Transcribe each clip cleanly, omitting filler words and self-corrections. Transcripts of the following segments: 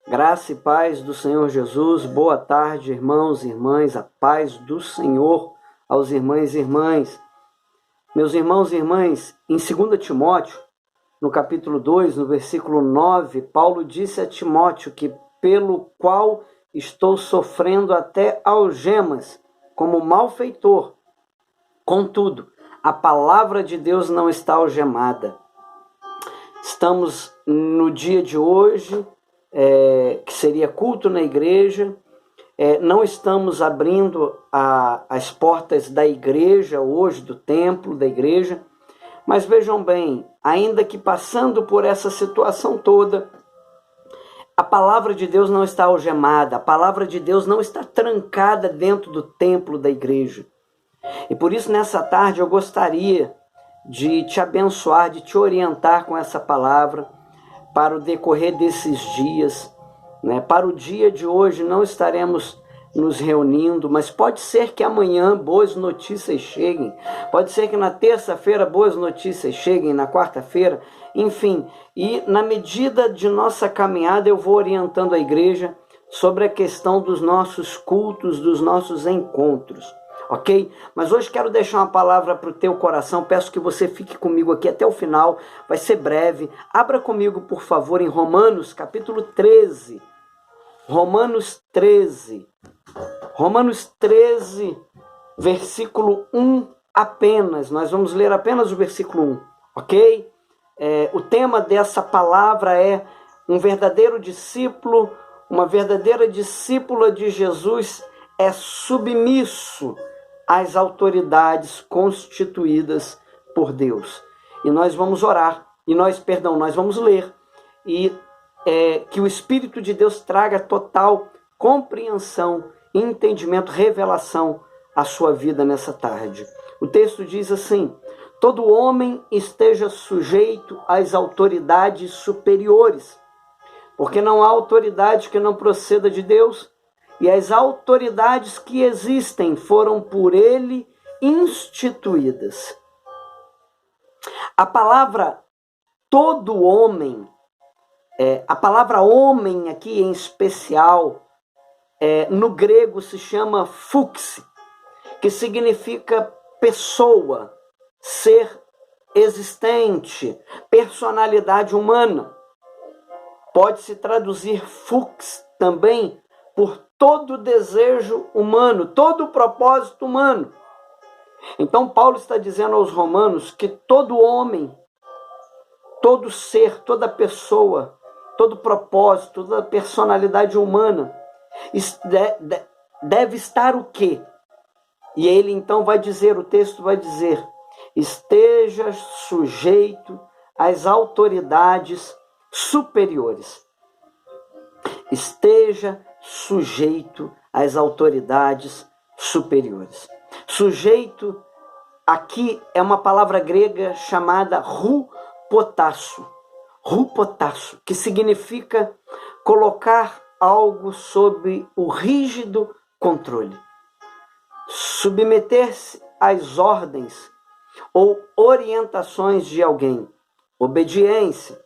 Graça e paz do Senhor Jesus. Boa tarde, irmãos e irmãs. A paz do Senhor aos irmãos e irmãs. Meus irmãos e irmãs, em 2 Timóteo, no capítulo 2, no versículo 9, Paulo disse a Timóteo que pelo qual estou sofrendo até algemas, como malfeitor. Contudo, a palavra de Deus não está algemada. Estamos no dia de hoje, que seria culto na igreja. Não estamos abrindo as portas da igreja hoje, do templo da igreja. Mas vejam bem, ainda que passando por essa situação toda, a palavra de Deus não está algemada, a palavra de Deus não está trancada dentro do templo da igreja. E por isso, nessa tarde, eu gostaria de te abençoar, de te orientar com essa palavra para o decorrer desses dias, né? Para o dia de hoje não estaremos nos reunindo, mas pode ser que amanhã boas notícias cheguem, pode ser que na terça-feira boas notícias cheguem, na quarta-feira, enfim. E na medida de nossa caminhada eu vou orientando a igreja sobre a questão dos nossos cultos, dos nossos encontros. Ok? Mas hoje quero deixar uma palavra para o teu coração. Peço que você fique comigo aqui até o final. Vai ser breve. Abra comigo, por favor, em Romanos, capítulo 13. Romanos 13. Romanos 13, versículo 1 apenas. Nós vamos ler apenas o versículo 1. Ok? O tema dessa palavra é um verdadeiro discípulo, uma verdadeira discípula de Jesus é submisso às autoridades constituídas por Deus. E nós vamos orar, nós vamos ler, e que o Espírito de Deus traga total compreensão, entendimento, revelação à sua vida nessa tarde. O texto diz assim: todo homem esteja sujeito às autoridades superiores, porque não há autoridade que não proceda de Deus, e as autoridades que existem foram por ele instituídas. A palavra todo homem, a palavra homem aqui em especial, no grego se chama phux, que significa pessoa, ser existente, personalidade humana. Pode-se traduzir phux também por todo desejo humano, todo propósito humano. Então Paulo está dizendo aos romanos que todo homem, todo ser, toda pessoa, todo propósito, toda personalidade humana deve estar o quê? E ele então vai dizer, o texto vai dizer: esteja sujeito às autoridades superiores. Esteja sujeito às autoridades superiores. Sujeito aqui é uma palavra grega chamada hupotasso, que significa colocar algo sob o rígido controle, submeter-se às ordens ou orientações de alguém, obediência.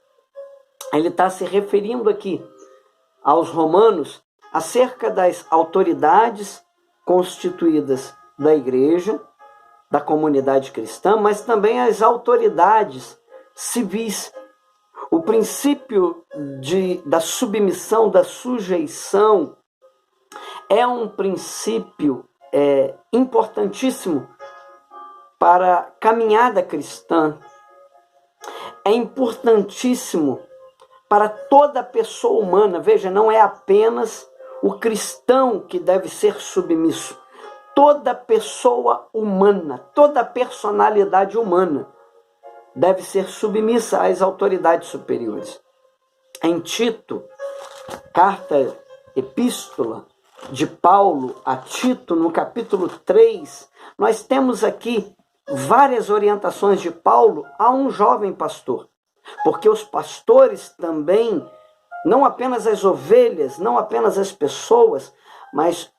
Ele está se referindo aqui aos romanos acerca das autoridades constituídas da igreja, da comunidade cristã, mas também as autoridades civis. O princípio da submissão, da sujeição, é um princípio importantíssimo para a caminhada cristã. É importantíssimo para toda pessoa humana. Veja, não é apenas o cristão que deve ser submisso. Toda pessoa humana, toda personalidade humana deve ser submissa às autoridades superiores. Em Tito, epístola de Paulo a Tito, no capítulo 3, nós temos aqui várias orientações de Paulo a um jovem pastor. Porque os pastores também, não apenas as ovelhas, não apenas as pessoas, mas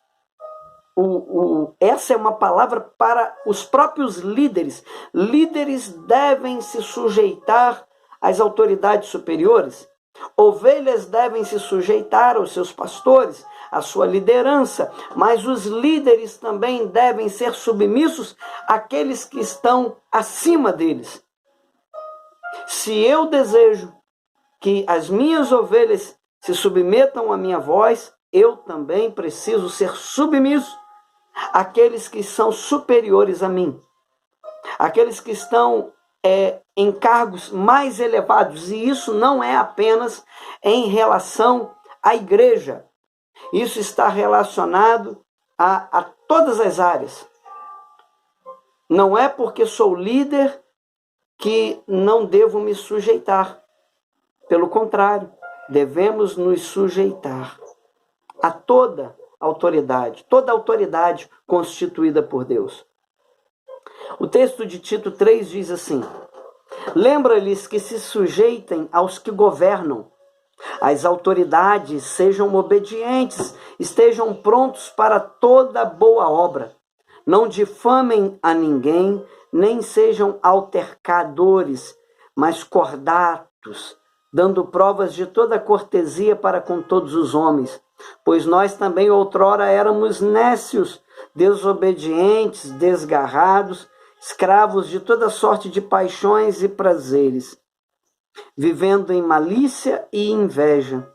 essa é uma palavra para os próprios líderes. Líderes devem se sujeitar às autoridades superiores. Ovelhas devem se sujeitar aos seus pastores, à sua liderança, mas os líderes também devem ser submissos àqueles que estão acima deles. Se eu desejo que as minhas ovelhas se submetam à minha voz, eu também preciso ser submisso àqueles que são superiores a mim, aqueles que estão em cargos mais elevados, e isso não é apenas em relação à igreja, isso está relacionado a todas as áreas. Não é porque sou líder que não devo me sujeitar. Pelo contrário, devemos nos sujeitar a toda autoridade constituída por Deus. O texto de Tito 3 diz assim: lembra-lhes que se sujeitem aos que governam, as autoridades sejam obedientes, estejam prontos para toda boa obra. Não difamem a ninguém, nem sejam altercadores, mas cordatos, dando provas de toda cortesia para com todos os homens. Pois nós também outrora éramos nécios, desobedientes, desgarrados, escravos de toda sorte de paixões e prazeres, vivendo em malícia e inveja,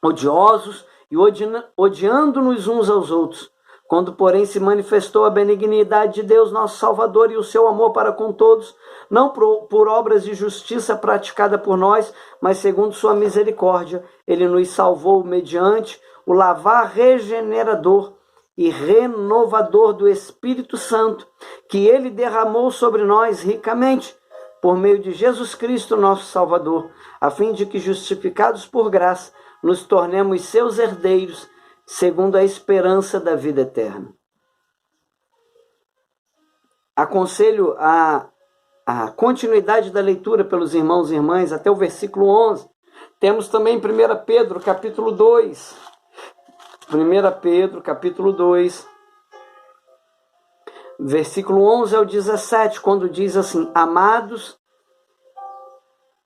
odiosos e odiando-nos uns aos outros. Quando, porém, se manifestou a benignidade de Deus, nosso Salvador, e o seu amor para com todos, não por obras de justiça praticada por nós, mas segundo sua misericórdia, ele nos salvou mediante o lavar regenerador e renovador do Espírito Santo, que ele derramou sobre nós ricamente, por meio de Jesus Cristo, nosso Salvador, a fim de que, justificados por graça, nos tornemos seus herdeiros, segundo a esperança da vida eterna. Aconselho a continuidade da leitura pelos irmãos e irmãs até o versículo 11. Temos também 1 Pedro, capítulo 2. 1 Pedro, capítulo 2, versículo 11 ao 17, quando diz assim: amados,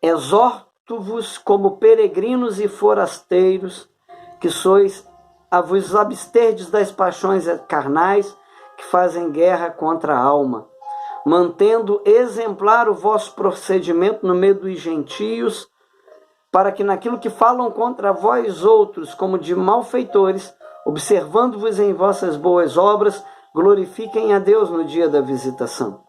exorto-vos como peregrinos e forasteiros, que sois, a vos absterdes das paixões carnais que fazem guerra contra a alma, mantendo exemplar o vosso procedimento no meio dos gentios, para que naquilo que falam contra vós outros, como de malfeitores, observando-vos em vossas boas obras, glorifiquem a Deus no dia da visitação.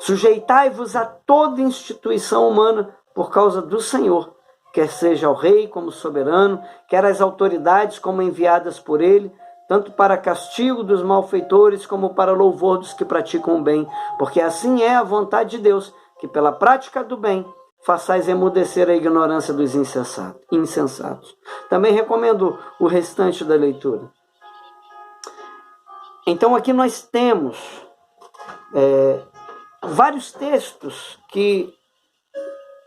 Sujeitai-vos a toda instituição humana por causa do Senhor, quer seja ao rei como soberano, quer as autoridades como enviadas por ele, tanto para castigo dos malfeitores como para louvor dos que praticam o bem, porque assim é a vontade de Deus, que pela prática do bem façais emudecer a ignorância dos insensatos. Também recomendo o restante da leitura. Então aqui nós temos vários textos que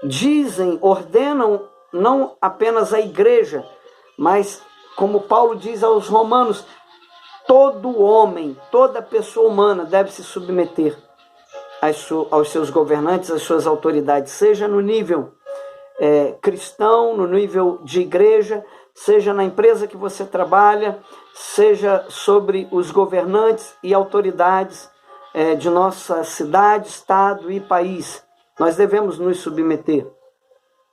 dizem, ordenam não apenas a igreja, mas como Paulo diz aos romanos, todo homem, toda pessoa humana deve se submeter aos seus governantes, às suas autoridades, seja no nível cristão, no nível de igreja, seja na empresa que você trabalha, seja sobre os governantes e autoridades de nossa cidade, estado e país. Nós devemos nos submeter.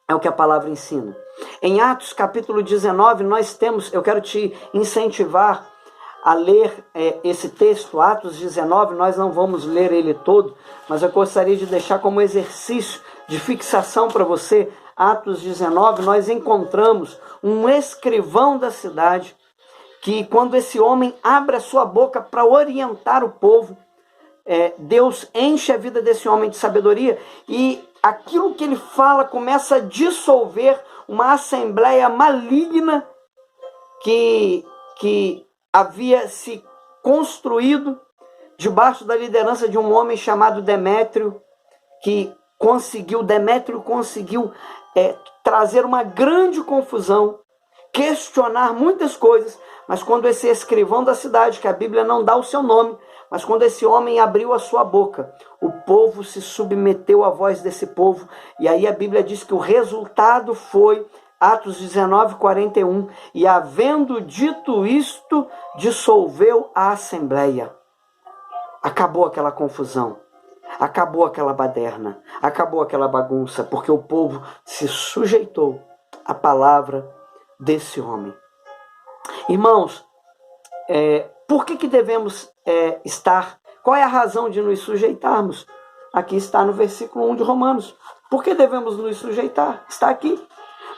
É o que a palavra ensina. Em Atos capítulo 19, nós temos, eu quero te incentivar a ler esse texto, Atos 19, nós não vamos ler ele todo, mas eu gostaria de deixar como exercício de fixação para você. Atos 19, nós encontramos um escrivão da cidade, que quando esse homem abre a sua boca para orientar o povo, Deus enche a vida desse homem de sabedoria, e aquilo que ele fala começa a dissolver uma assembleia maligna que havia se construído debaixo da liderança de um homem chamado Demétrio, Demétrio conseguiu trazer uma grande confusão, questionar muitas coisas, mas quando esse escrivão da cidade, que a Bíblia não dá o seu nome, Mas quando esse homem abriu a sua boca, o povo se submeteu à voz desse povo. E aí a Bíblia diz que o resultado foi Atos 19, 41. E havendo dito isto, dissolveu a assembleia. Acabou aquela confusão. Acabou aquela baderna. Acabou aquela bagunça. Porque o povo se sujeitou à palavra desse homem. Irmãos, por que devemos estar? Qual é a razão de nos sujeitarmos? Aqui está no versículo 1 de Romanos. Por que devemos nos sujeitar? Está aqui.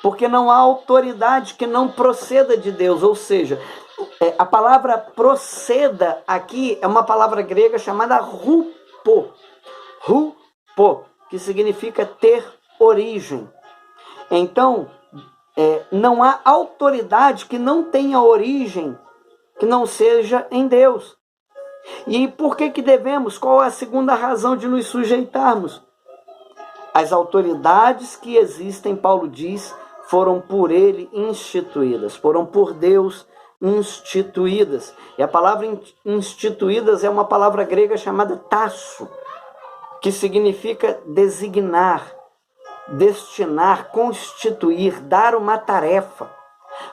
Porque não há autoridade que não proceda de Deus. Ou seja, a palavra proceda aqui é uma palavra grega chamada rupo. Rupo, que significa ter origem. Então, não há autoridade que não tenha origem, que não seja em Deus. E por que devemos? Qual é a segunda razão de nos sujeitarmos? As autoridades que existem, Paulo diz, foram por ele instituídas, foram por Deus instituídas. E a palavra instituídas é uma palavra grega chamada tasso, que significa designar, destinar, constituir, dar uma tarefa,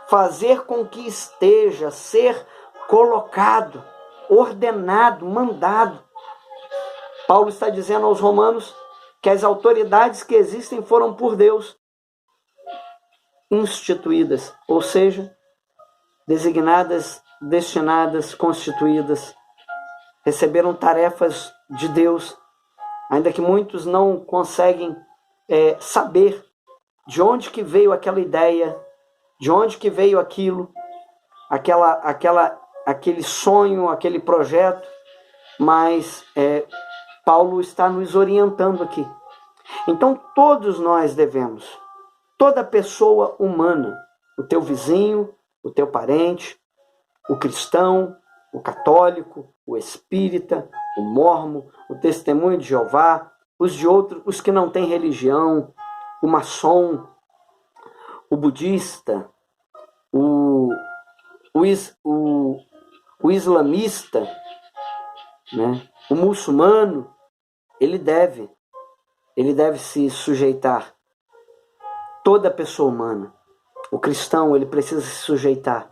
fazer com que esteja, ser colocado, ordenado, mandado. Paulo está dizendo aos romanos que as autoridades que existem foram por Deus instituídas, ou seja, designadas, destinadas, constituídas, receberam tarefas de Deus, ainda que muitos não conseguem saber de onde que veio aquela ideia, de onde que veio aquilo, aquele sonho, aquele projeto, mas Paulo está nos orientando aqui. Então todos nós devemos, toda pessoa humana, o teu vizinho, o teu parente, o cristão, o católico, o espírita, o mormon, o testemunho de Jeová, os que não têm religião, o maçom, o budista, o islamista, né? O muçulmano, ele deve se sujeitar. Toda pessoa humana. O cristão, ele precisa se sujeitar.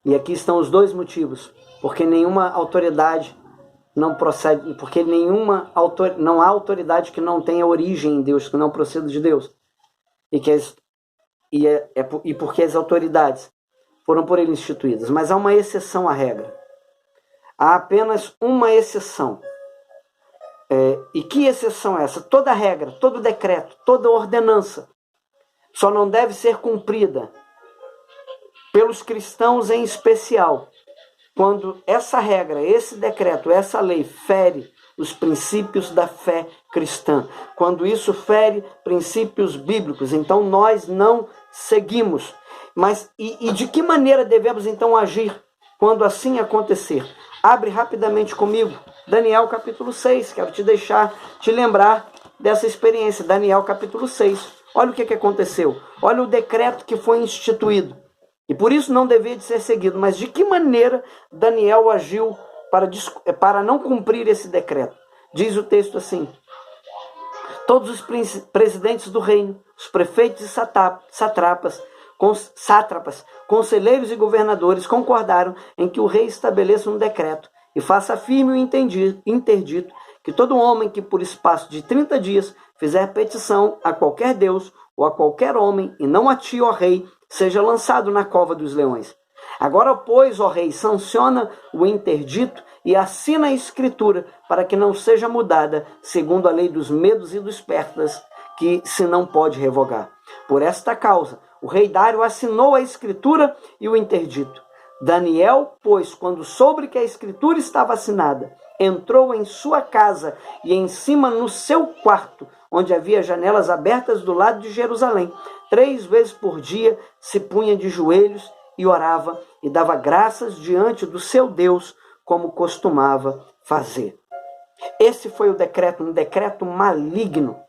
E aqui estão os dois motivos. Porque nenhuma autoridade não procede, porque não há autoridade que não tenha origem em Deus, que não proceda de Deus. E porque as autoridades foram por ele instituídas. Mas há uma exceção à regra. Há apenas uma exceção. E que exceção é essa? Toda regra, todo decreto, toda ordenança só não deve ser cumprida pelos cristãos em especial quando essa regra, esse decreto, essa lei fere os princípios da fé cristã. Quando isso fere princípios bíblicos, então nós não seguimos. Mas e de que maneira devemos então agir quando assim acontecer? Abre rapidamente comigo Daniel capítulo 6, quero te lembrar dessa experiência. Daniel capítulo 6, olha o que aconteceu, olha o decreto que foi instituído, e por isso não devia de ser seguido, mas de que maneira Daniel agiu para não cumprir esse decreto? Diz o texto assim: todos os presidentes do reino, os prefeitos e sátrapas, conselheiros e governadores concordaram em que o rei estabeleça um decreto e faça firme o interdito que todo homem que por espaço de 30 dias fizer petição a qualquer Deus ou a qualquer homem, e não a ti, ó rei, seja lançado na cova dos leões. Agora, pois, ó rei, sanciona o interdito e assina a escritura para que não seja mudada, segundo a lei dos medos e dos persas, que se não pode revogar. Por esta causa, o rei Dário assinou a escritura e o interdito. Daniel, pois, quando soube que a escritura estava assinada, entrou em sua casa e em cima no seu quarto, onde havia janelas abertas do lado de Jerusalém. 3 vezes por dia se punha de joelhos e orava e dava graças diante do seu Deus, como costumava fazer. Esse foi o decreto, um decreto maligno,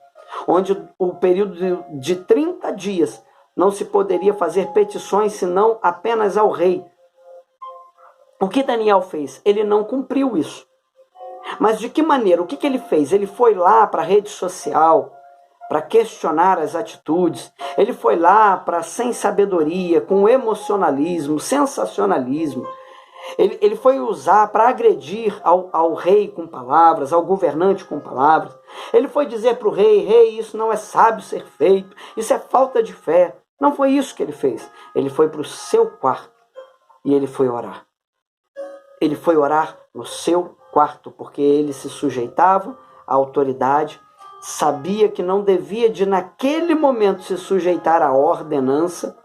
onde o período de 30 dias não se poderia fazer petições senão apenas ao rei. O que Daniel fez? Ele não cumpriu isso. Mas de que maneira? O que ele fez? Ele foi lá para a rede social para questionar as atitudes. Ele foi lá para, sem sabedoria, com emocionalismo, sensacionalismo. Ele foi usar para agredir ao rei com palavras, ao governante com palavras. Ele foi dizer para o rei: rei, isso não é sábio ser feito, isso é falta de fé. Não foi isso que ele fez. Ele foi para o seu quarto e ele foi orar. Ele foi orar no seu quarto, porque ele se sujeitava à autoridade, sabia que não devia de naquele momento se sujeitar à ordenança,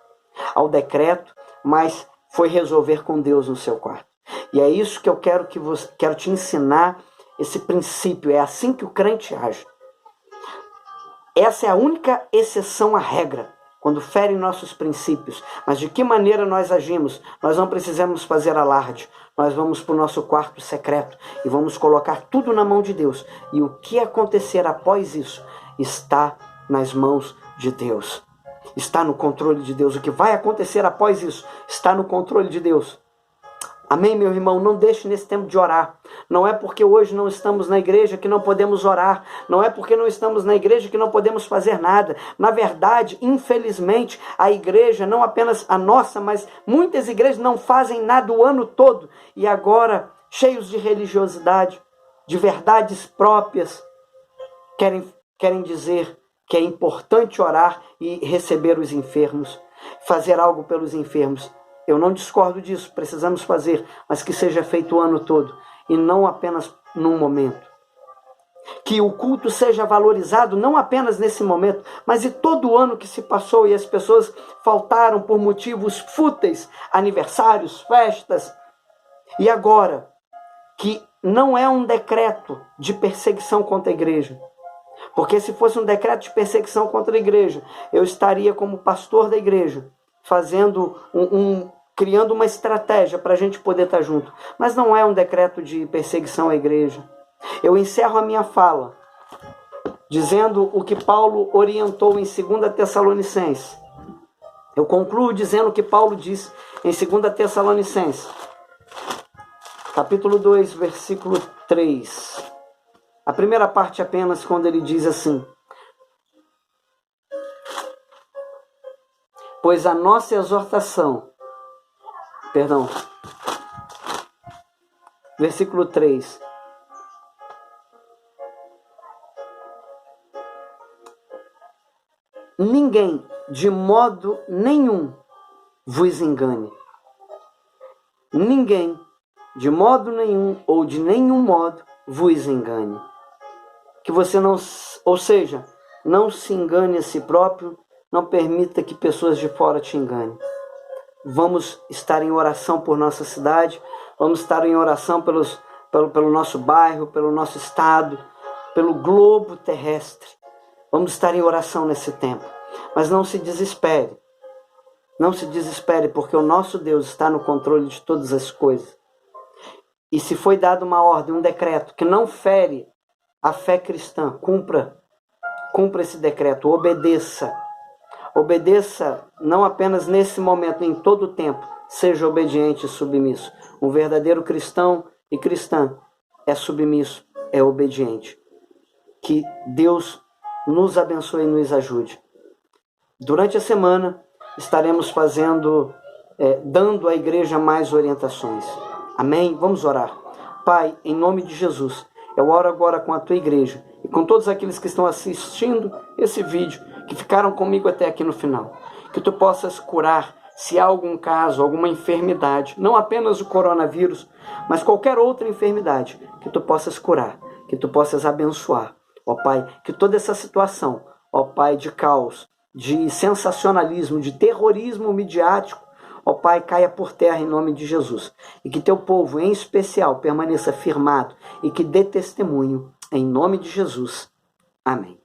ao decreto, mas foi resolver com Deus no seu quarto. E é isso que eu quero te ensinar, esse princípio. É assim que o crente age. Essa é a única exceção à regra, quando ferem nossos princípios. Mas de que maneira nós agimos? Nós não precisamos fazer alarde. Nós vamos para o nosso quarto secreto e vamos colocar tudo na mão de Deus. E o que acontecer após isso está nas mãos de Deus. Está no controle de Deus. O que vai acontecer após isso está no controle de Deus. Amém, meu irmão? Não deixe nesse tempo de orar. Não é porque hoje não estamos na igreja que não podemos orar. Não é porque não estamos na igreja que não podemos fazer nada. Na verdade, infelizmente, a igreja, não apenas a nossa, mas muitas igrejas não fazem nada o ano todo. E agora, cheios de religiosidade, de verdades próprias, querem dizer que é importante orar e receber os enfermos, fazer algo pelos enfermos. Eu não discordo disso, precisamos fazer, mas que seja feito o ano todo e não apenas num momento. Que o culto seja valorizado não apenas nesse momento, mas em todo o ano que se passou e as pessoas faltaram por motivos fúteis, aniversários, festas. E agora, que não é um decreto de perseguição contra a igreja. Porque se fosse um decreto de perseguição contra a igreja, eu estaria como pastor da igreja, fazendo criando uma estratégia para a gente poder estar junto. Mas não é um decreto de perseguição à igreja. Eu encerro a minha fala dizendo o que Paulo orientou em 2 Tessalonicenses. Eu concluo dizendo o que Paulo disse em 2 Tessalonicenses, capítulo 2, versículo 3. A primeira parte apenas, quando ele diz assim: pois a nossa exortação, versículo 3. Ninguém, de modo nenhum, vos engane. Ninguém, de modo nenhum ou de nenhum modo, vos engane. Que você não se engane a si próprio, não permita que pessoas de fora te enganem. Vamos estar em oração por nossa cidade, vamos estar em oração pelo nosso bairro, pelo nosso estado, pelo globo terrestre. Vamos estar em oração nesse tempo. Mas não se desespere. Não se desespere, porque o nosso Deus está no controle de todas as coisas. E se foi dada uma ordem, um decreto que não fere a fé cristã, cumpra esse decreto, obedeça. Obedeça não apenas nesse momento, em todo o tempo. Seja obediente e submisso. Um verdadeiro cristão e cristã é submisso, é obediente. Que Deus nos abençoe e nos ajude. Durante a semana estaremos dando à igreja mais orientações. Amém? Vamos orar. Pai, em nome de Jesus, eu oro agora com a tua igreja e com todos aqueles que estão assistindo esse vídeo, que ficaram comigo até aqui no final. Que tu possas curar, se há algum caso, alguma enfermidade, não apenas o coronavírus, mas qualquer outra enfermidade, que tu possas curar, que tu possas abençoar. Ó Pai, que toda essa situação, ó Pai, de caos, de sensacionalismo, de terrorismo midiático, ó Pai, caia por terra em nome de Jesus. E que teu povo, em especial, permaneça firmado e que dê testemunho em nome de Jesus. Amém.